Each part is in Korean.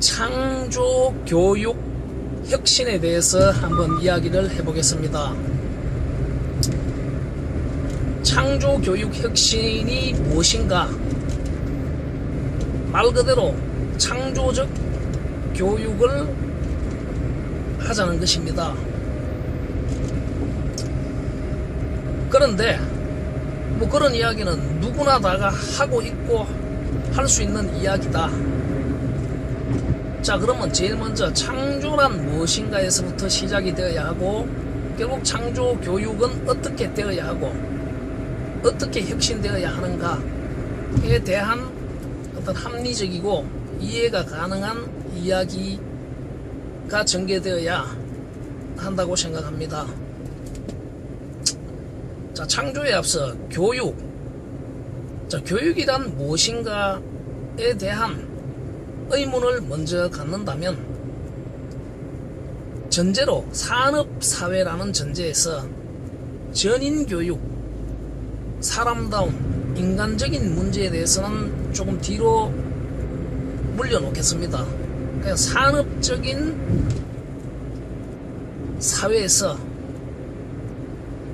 창조 교육 혁신에 대해서 한번 이야기를 해보겠습니다. 창조 교육 혁신이 무엇인가? 말 그대로 창조적 교육을 하자는 것입니다. 그런데 뭐 그런 이야기는 누구나 다가 하고 있고 할 수 있는 이야기다. 자, 그러면 제일 먼저 창조란 무엇인가에서부터 시작이 되어야 하고, 결국 창조 교육은 어떻게 되어야 하고 어떻게 혁신되어야 하는가에 대한 어떤 합리적이고 이해가 가능한 이야기가 전개되어야 한다고 생각합니다. 자, 창조에 앞서 교육. 자, 교육이란 무엇인가에 대한 의문을 먼저 갖는다면, 전제로 산업사회라는 전제에서 전인교육, 사람다운 인간적인 문제에 대해서는 조금 뒤로 물려놓겠습니다. 그냥 산업적인 사회에서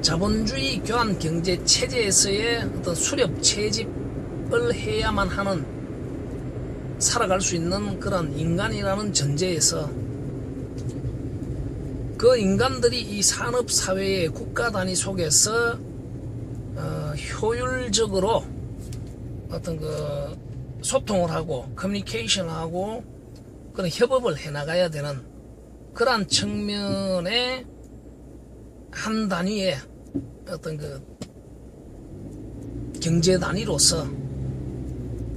자본주의 교환 경제 체제에서의 어떤 수렵 채집을 해야만 하는, 살아갈 수 있는 그런 인간이라는 전제에서 그 인간들이 이 산업사회의 국가 단위 속에서 효율적으로 어떤 그 소통을 하고 커뮤니케이션을 하고 그런 협업을 해나가야 되는 그러한 측면의 한 단위의 어떤 그 경제 단위로서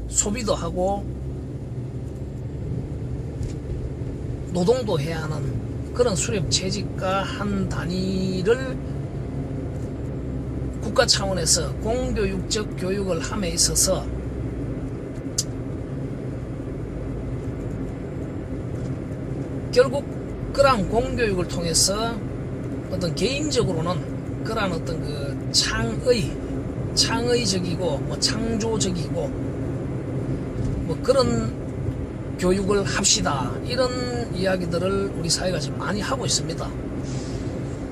소비도 하고 노동도 해야 하는 그런 수렵 채집과 한 단위를 국가 차원에서 공교육적 교육을 함에 있어서 결국 그러한 공교육을 통해서 어떤 개인적으로는 그러한 어떤 그 창의적이고 뭐 창조적이고 뭐 그런 교육을 합시다, 이런 이야기들을 우리 사회가 지금 많이 하고 있습니다.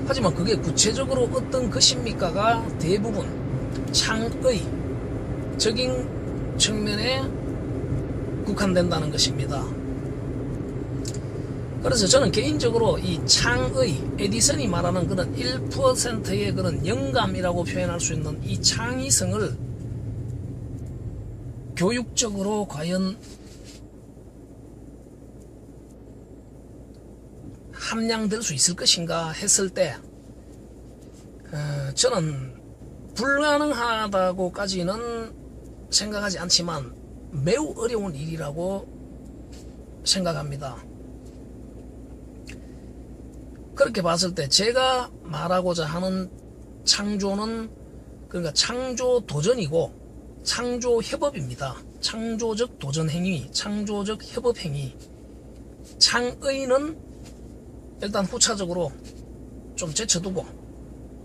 하지만 그게 구체적으로 어떤 것입니까가 대부분 창의적인 측면에 국한된다는 것입니다. 그래서 저는 개인적으로 이 창의, 에디슨이 말하는 그런 1%의 그런 영감이라고 표현할 수 있는 이 창의성을 교육적으로 과연 함량될 수 있을 것인가 했을 때 저는 불가능하다고까지는 생각하지 않지만 매우 어려운 일이라고 생각합니다. 그렇게 봤을 때 제가 말하고자 하는 창조는 그러니까 창조 도전이고 창조 협업입니다. 창조적 도전 행위, 창조적 협업 행위. 창의는 일단 후차적으로 좀 제쳐두고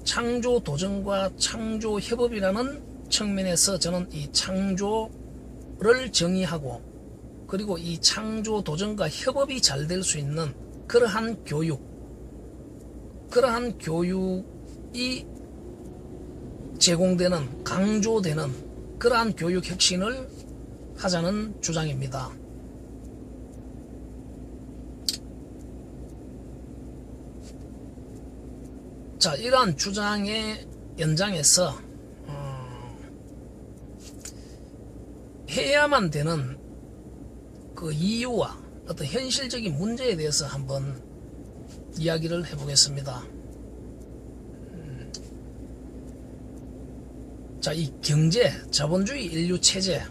창조 도전과 창조 협업이라는 측면에서 저는 이 창조를 정의하고, 그리고 이 창조 도전과 협업이 잘 될 수 있는 그러한 교육이 제공되는, 강조되는 그러한 교육 혁신을 하자는 주장입니다. 자, 이러한 주장의 연장에서 해야만 되는 그 이유와 어떤 현실적인 문제에 대해서 한번 이야기를 해보겠습니다. 자, 이 경제, 자본주의 인류 체제,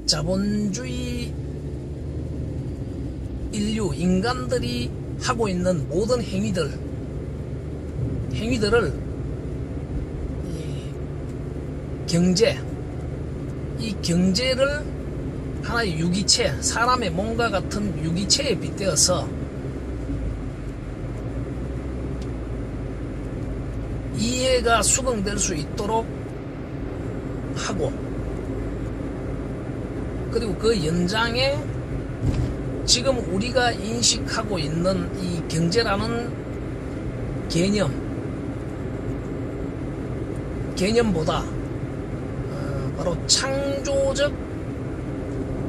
자본주의 인류, 인간들이 하고 있는 모든 행위들을 이 경제를 하나의 유기체, 사람의 몸과 같은 유기체에 빗대어서 이해가 수긍될 수 있도록 하고, 그리고 그 연장에 지금 우리가 인식하고 있는 이 경제라는 개념보다 바로 창조적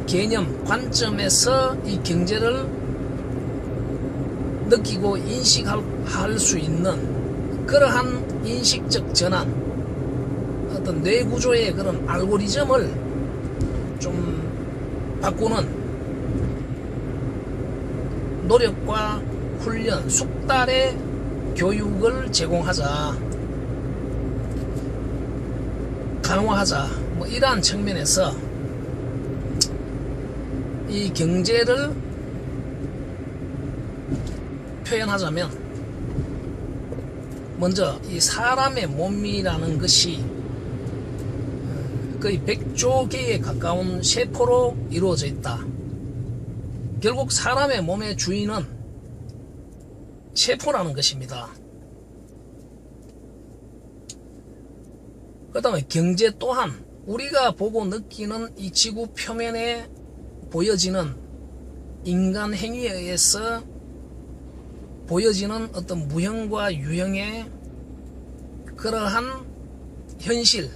개념 관점에서 이 경제를 느끼고 인식할 수 있는 그러한 인식적 전환, 어떤 뇌구조의 그런 알고리즘을 좀 바꾸는 노력과 훈련, 숙달의 교육을 제공하자, 강화하자, 뭐 이러한 측면에서 이 경제를 표현하자면 먼저 이 사람의 몸이라는 것이 거의 100조 개에 가까운 세포로 이루어져 있다. 결국 사람의 몸의 주인은 세포라는 것입니다. 그 다음에 경제 또한 우리가 보고 느끼는 이 지구 표면에 보여지는 인간 행위에 의해서 보여지는 어떤 무형과 유형의 그러한 현실,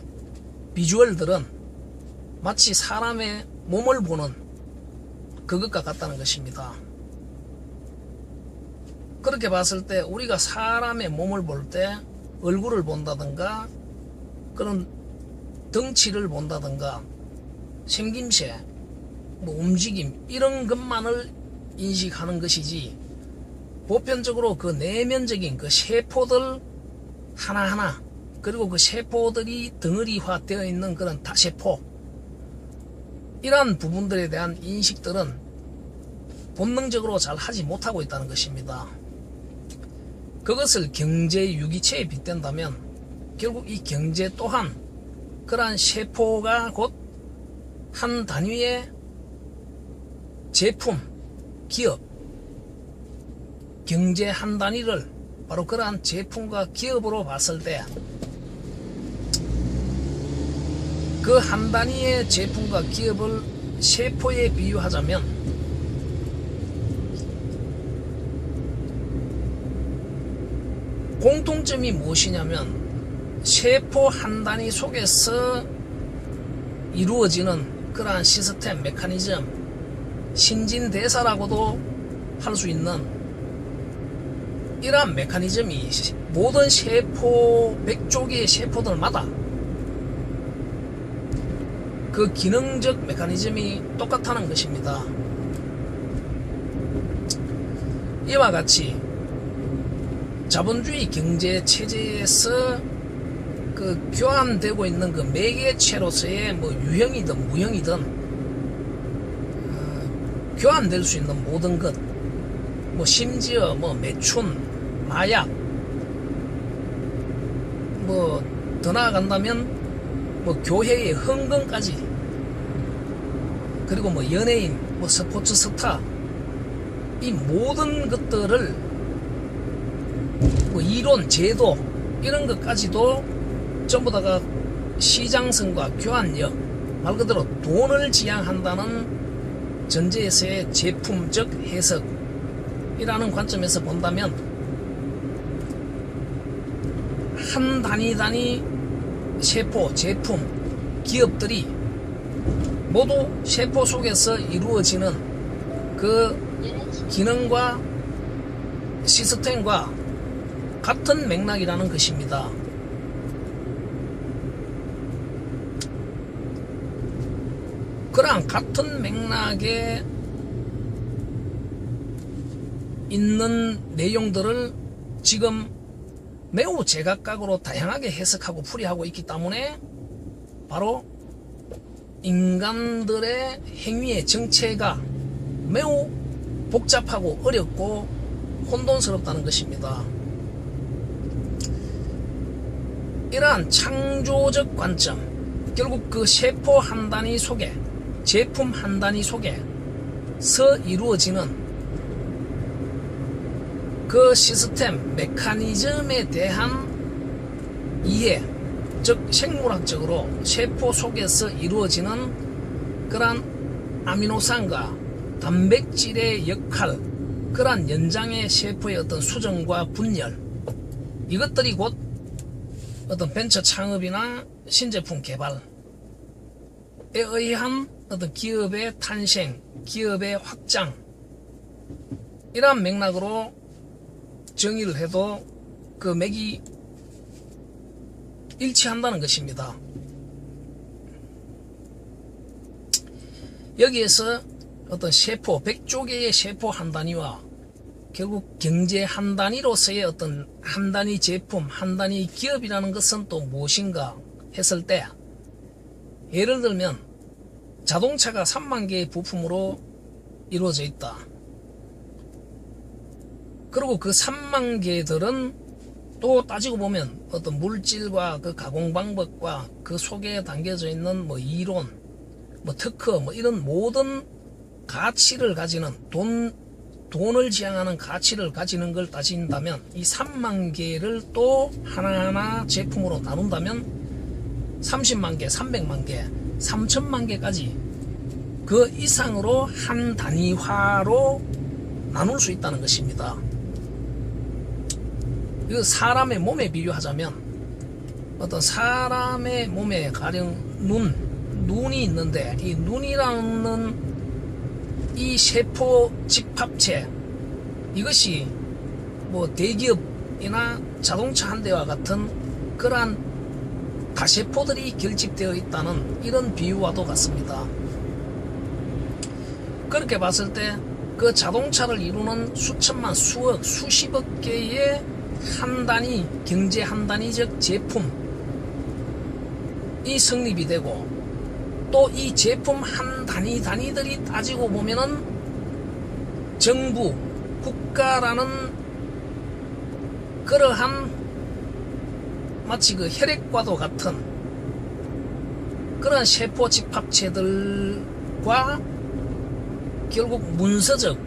비주얼들은 마치 사람의 몸을 보는 그것과 같다는 것입니다. 그렇게 봤을 때 우리가 사람의 몸을 볼 때 얼굴을 본다든가 그런 덩치를 본다든가 생김새, 뭐 움직임 이런 것만을 인식하는 것이지 보편적으로 그 내면적인 그 세포들 하나하나, 그리고 그 세포들이 덩어리화 되어 있는 그런 다세포, 이러한 부분들에 대한 인식들은 본능적으로 잘 하지 못하고 있다는 것입니다. 그것을 경제 유기체에 빗댄다면 결국 이 경제 또한 그러한 세포가 곧 한 단위의 제품, 기업, 경제 한 단위를 바로 그러한 제품과 기업으로 봤을 때 그 한 단위의 제품과 기업을 세포에 비유하자면 공통점이 무엇이냐면 세포 한 단위 속에서 이루어지는 그러한 시스템, 메커니즘, 신진대사라고도 할 수 있는 이러한 메커니즘이 모든 세포, 100조 개의 세포들마다 그 기능적 메커니즘이 똑같다는 것입니다. 이와 같이 자본주의 경제 체제에서 그 교환되고 있는 그 매개체로서의 뭐 유형이든 무형이든 교환될 수 있는 모든 것, 뭐 심지어 뭐 매춘, 마약, 뭐 더 나아간다면 뭐 교회의 헌금까지, 그리고 뭐 연예인, 뭐 스포츠 스타, 이 모든 것들을 뭐 이론, 제도 이런 것까지도 전부 다가 시장성과 교환력, 말 그대로 돈을 지향한다는 전제에서의 제품적 해석이라는 관점에서 본다면 한 단위 세포, 제품, 기업들이 모두 세포 속에서 이루어지는 그 기능과 시스템과 같은 맥락이라는 것입니다. 그러한 같은 맥락에 있는 내용들을 지금 매우 제각각으로 다양하게 해석하고 풀이하고 있기 때문에 바로 인간들의 행위의 정체가 매우 복잡하고 어렵고 혼돈스럽다는 것입니다. 이러한 창조적 관점, 결국 그 세포 한 단위 속에, 제품 한 단위 속에서 이루어지는 그 시스템, 메커니즘에 대한 이해, 즉 생물학적으로 세포 속에서 이루어지는 그러한 아미노산과 단백질의 역할, 그러한 연장의 세포의 어떤 수정과 분열, 이것들이 곧 어떤 벤처 창업이나 신제품 개발에 의한 어떤 기업의 탄생, 기업의 확장, 이러한 맥락으로 정의를 해도 그 맥이 일치한다는 것입니다. 여기에서 어떤 세포, 100조 개의 세포 한 단위와 결국 경제 한 단위로서의 어떤 한 단위 제품, 한 단위 기업이라는 것은 또 무엇인가 했을 때, 예를 들면 자동차가 3만 개의 부품으로 이루어져 있다. 그리고 그 3만 개들은 또 따지고 보면 어떤 물질과 그 가공 방법과 그 속에 담겨져 있는 뭐 이론, 뭐 특허, 뭐 이런 모든 가치를 가지는 돈을 지향하는 가치를 가지는 걸 따진다면, 이 3만 개를 또 하나하나 제품으로 나눈다면 30만 개, 300만 개, 3천만 개까지 그 이상으로 한 단위화로 나눌 수 있다는 것입니다. 이거 사람의 몸에 비유하자면, 어떤 사람의 몸에 가령 눈이 있는데, 이 눈이라는 이 세포 집합체, 이것이 뭐 대기업이나 자동차 한 대와 같은 그러한 다세포들이 결집되어 있다는 이런 비유와도 같습니다. 그렇게 봤을 때 그 자동차를 이루는 수천만, 수억, 수십억 개의 한 단위, 경제 한 단위적 제품이 성립이 되고, 또 이 제품 한 단위들이 따지고 보면은 정부, 국가라는 그러한 마치 그 혈액과도 같은 그런 세포 집합체들과 결국 문서적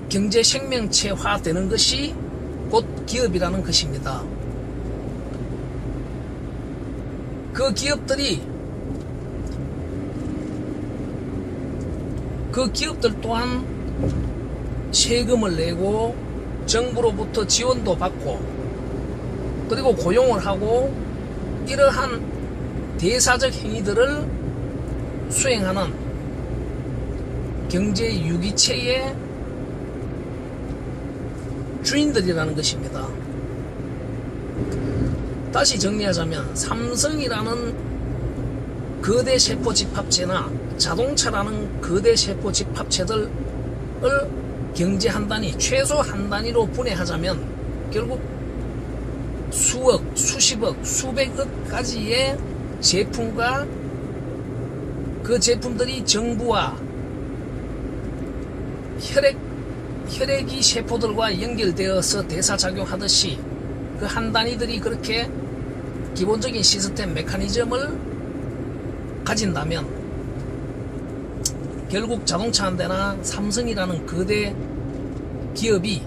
경제 생명체화 되는 것이 곧 기업이라는 것입니다. 그 기업들 또한 세금을 내고 정부로부터 지원도 받고, 그리고 고용을 하고, 이러한 대사적 행위들을 수행하는 경제 유기체의 주인들이라는 것입니다. 다시 정리하자면, 삼성이라는 거대 세포 집합체나 자동차라는 거대 세포 집합체들을 경제 한 단위, 최소 한 단위로 분해하자면 결국 수억, 수십억, 수백억까지의 제품과 그 제품들이 정부와 혈액이 세포들과 연결되어서 대사작용하듯이 그 한 단위들이 그렇게 기본적인 시스템 메커니즘을 가진다면, 결국 자동차 한 대나 삼성이라는 거대 기업이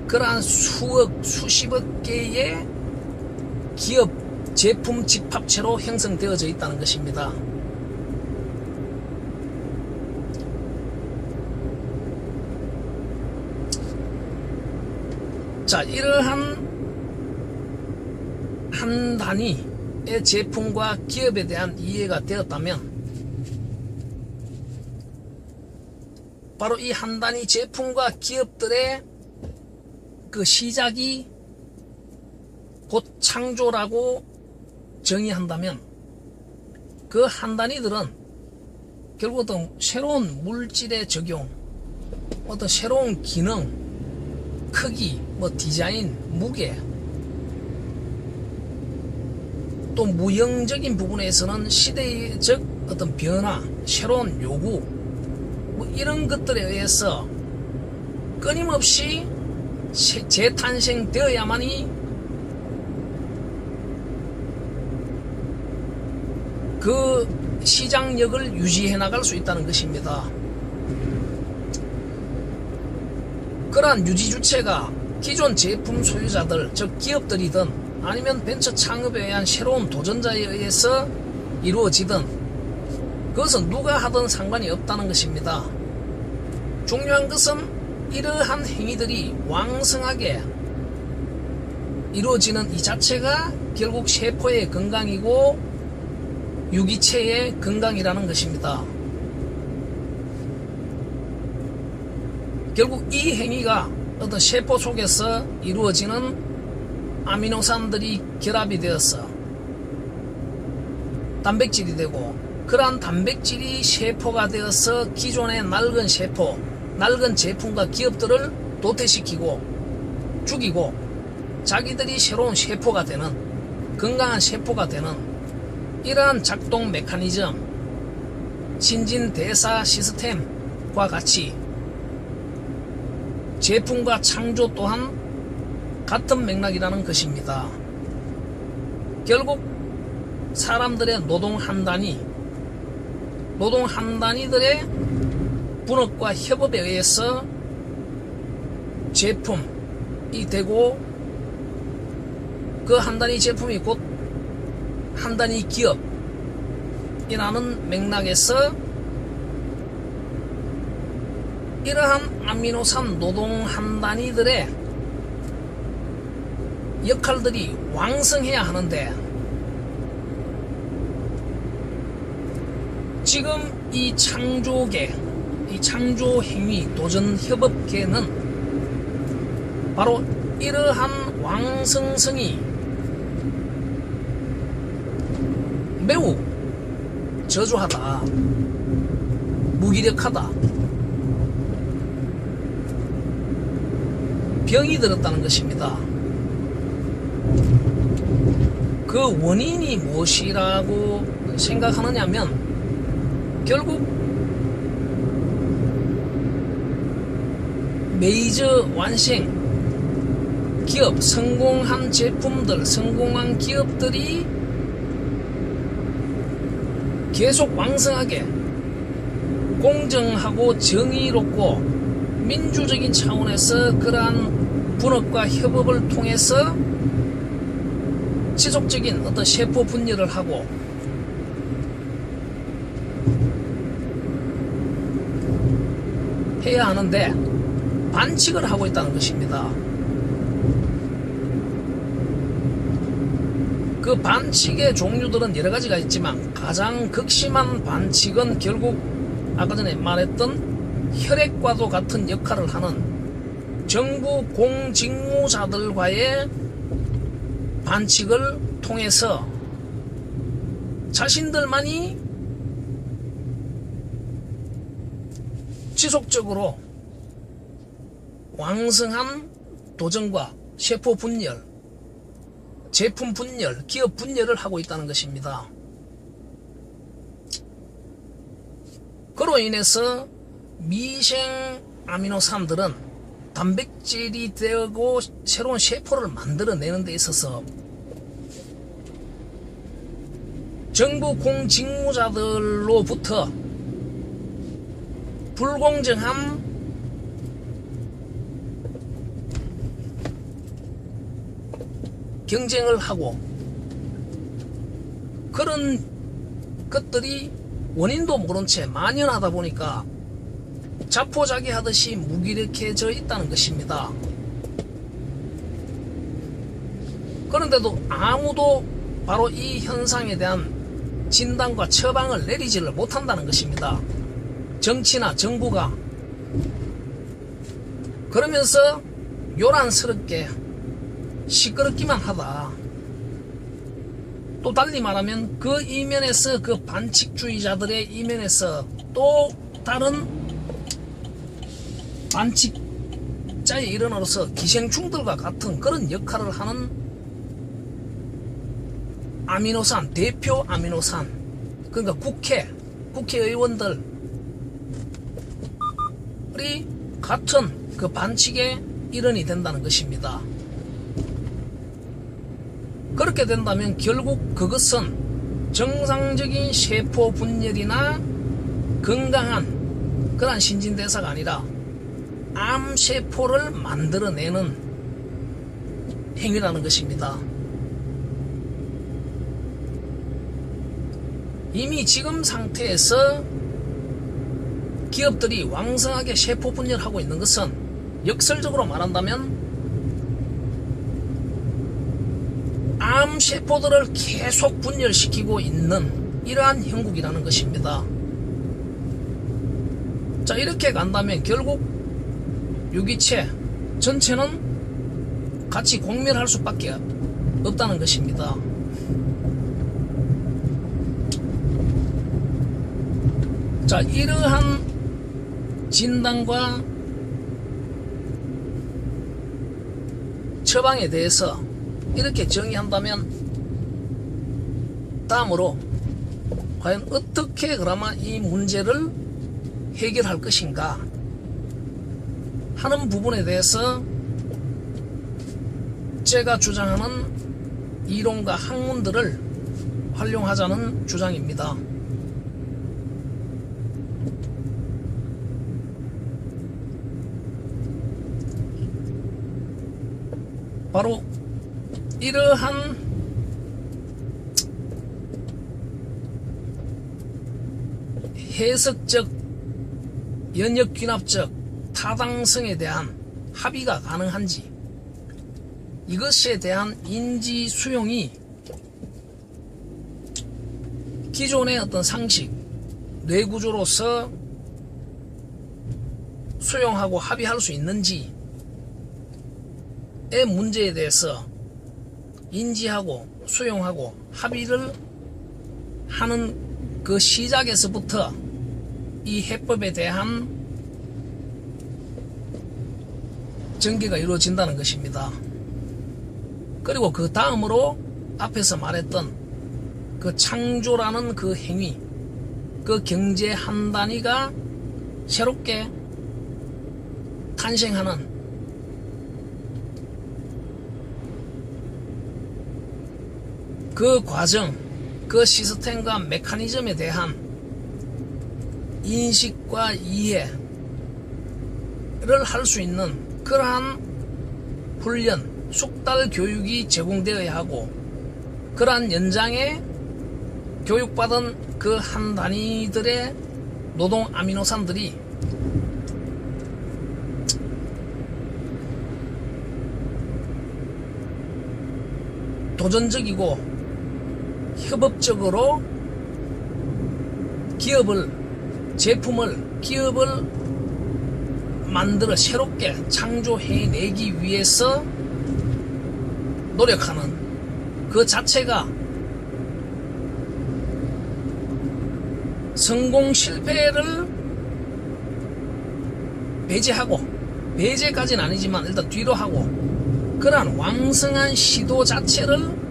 그러한 수억, 수십억 개의 기업 제품 집합체로 형성되어져 있다는 것입니다. 자, 이러한 한 단위의 제품과 기업에 대한 이해가 되었다면, 바로 이 한 단위 제품과 기업들의 그 시작이 곧 창조라고 정의한다면, 그 한 단위들은 결국 어떤 새로운 물질의 적용, 어떤 새로운 기능, 크기, 뭐 디자인, 무게, 또 무형적인 부분에서는 시대적 어떤 변화, 새로운 요구, 뭐 이런 것들에 의해서 끊임없이 재탄생되어야만이 그 시장력을 유지해 나갈 수 있다는 것입니다. 그러한 유지 주체가 기존 제품 소유자들, 즉 기업들이든 아니면 벤처 창업에 의한 새로운 도전자에 의해서 이루어지든 그것은 누가 하든 상관이 없다는 것입니다. 중요한 것은 이러한 행위들이 왕성하게 이루어지는 이 자체가 결국 세포의 건강이고 유기체의 건강이라는 것입니다. 결국 이 행위가 어떤 세포 속에서 이루어지는 아미노산들이 결합이 되어서 단백질이 되고, 그러한 단백질이 세포가 되어서 기존의 낡은 세포, 낡은 제품과 기업들을 도태시키고 죽이고 자기들이 새로운 세포가 되는, 건강한 세포가 되는 이러한 작동 메커니즘, 신진대사 시스템과 같이 제품과 창조 또한 같은 맥락이라는 것입니다. 결국 사람들의 노동 한 단위들의 분업과 협업에 의해서 제품이 되고, 그 한 단위 제품이 곧 한 단위 기업이라는 맥락에서 이러한 아미노산 노동 한 단위들의 역할들이 왕성해야 하는데, 지금 이 창조계, 이 창조행위 도전협업계는 바로 이러한 왕성성이 매우 저조하다, 무기력하다, 병이 들었다는 것입니다. 그 원인이 무엇이라고 생각하느냐면, 결국 메이저 완생 기업, 성공한 제품들, 성공한 기업들이 계속 왕성하게 공정하고 정의롭고 민주적인 차원에서 그러한 분업과 협업을 통해서 지속적인 어떤 세포 분열을 하고 해야 하는데 반칙을 하고 있다는 것입니다. 그 반칙의 종류들은 여러 가지가 있지만 가장 극심한 반칙은 결국 아까 전에 말했던 혈액과도 같은 역할을 하는 정부 공직무자들과의 반칙을 통해서 자신들만이 지속적으로 왕성한 도전과 세포 분열, 제품 분열, 기업 분열을 하고 있다는 것입니다. 그로 인해서 미생 아미노산들은 단백질이 되고 새로운 세포를 만들어내는 데 있어서 정부 공직무자들로부터 불공정한 경쟁을 하고, 그런 것들이 원인도 모른 채 만연하다 보니까 자포자기하듯이 무기력해져 있다는 것입니다. 그런데도 아무도 바로 이 현상에 대한 진단과 처방을 내리지를 못한다는 것입니다. 정치나 정부가. 그러면서 요란스럽게 시끄럽기만 하다. 또 달리 말하면 그 이면에서, 그 반칙주의자들의 이면에서 또 다른 반칙자의 일원으로서 기생충들과 같은 그런 역할을 하는 아미노산, 대표 아미노산, 그러니까 국회의원들이 같은 그 반칙의 일원이 된다는 것입니다. 그렇게 된다면 결국 그것은 정상적인 세포 분열이나 건강한 그런 신진대사가 아니라 암세포를 만들어내는 행위라는 것입니다. 이미 지금 상태에서 기업들이 왕성하게 세포 분열하고 있는 것은 역설적으로 말한다면 암 세포들을 계속 분열시키고 있는 이러한 형국이라는 것입니다. 자, 이렇게 간다면 결국 유기체 전체는 같이 공멸할 수밖에 없다는 것입니다. 자, 이러한 진단과 처방에 대해서 이렇게 정의한다면 다음으로 과연 어떻게 그러면 이 문제를 해결할 것인가 하는 부분에 대해서 제가 주장하는 이론과 학문들을 활용하자는 주장입니다. 바로 이러한 해석적, 연역균합적 타당성에 대한 합의가 가능한지, 이것에 대한 인지 수용이 기존의 어떤 상식, 뇌구조로서 수용하고 합의할 수 있는지의 문제에 대해서 인지하고 수용하고 합의를 하는 그 시작에서부터 이 해법에 대한 전개가 이루어진다는 것입니다. 그리고 그 다음으로 앞에서 말했던 그 창조라는 그 행위, 그 경제 한 단위가 새롭게 탄생하는 그 과정, 그 시스템과 메커니즘에 대한 인식과 이해를 할 수 있는 그러한 훈련, 숙달 교육이 제공되어야 하고, 그러한 연장에 교육받은 그 한 단위들의 노동 아미노산들이 도전적이고 협업적으로 기업을 만들어 새롭게 창조해내기 위해서 노력하는 그 자체가 성공 실패를 배제까지는 아니지만 일단 뒤로 하고, 그러한 왕성한 시도 자체를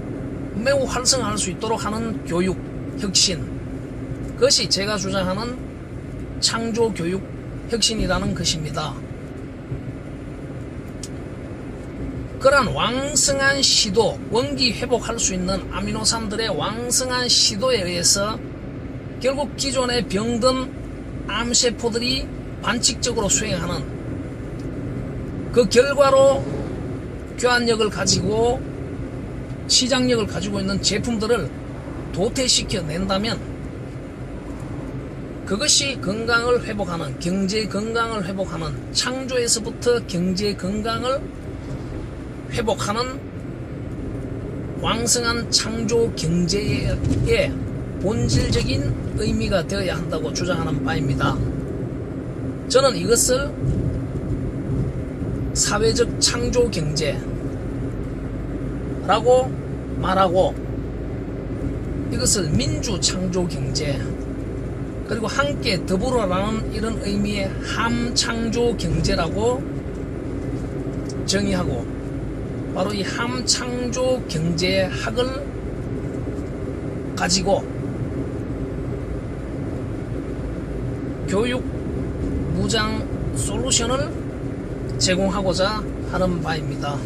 매우 활성화할 수 있도록 하는 교육, 혁신, 그것이 제가 주장하는 창조교육 혁신이라는 것입니다. 그러한 왕성한 시도, 원기 회복할 수 있는 아미노산들의 왕성한 시도에 의해서 결국 기존의 병든 암세포들이 반칙적으로 수행하는 그 결과로 교환력을 가지고 시장력을 가지고 있는 제품들을 도태시켜 낸다면, 그것이 건강을 회복하는, 경제 건강을 회복하는, 창조에서부터 경제 건강을 회복하는 왕성한 창조 경제의 본질적인 의미가 되어야 한다고 주장하는 바입니다. 저는 이것을 사회적 창조 경제라고 말하고, 이것을 민주 창조 경제, 그리고 함께 더불어라는 이런 의미의 함창조 경제라고 정의하고, 바로 이 함창조 경제학을 가지고 교육 무장 솔루션을 제공하고자 하는 바입니다.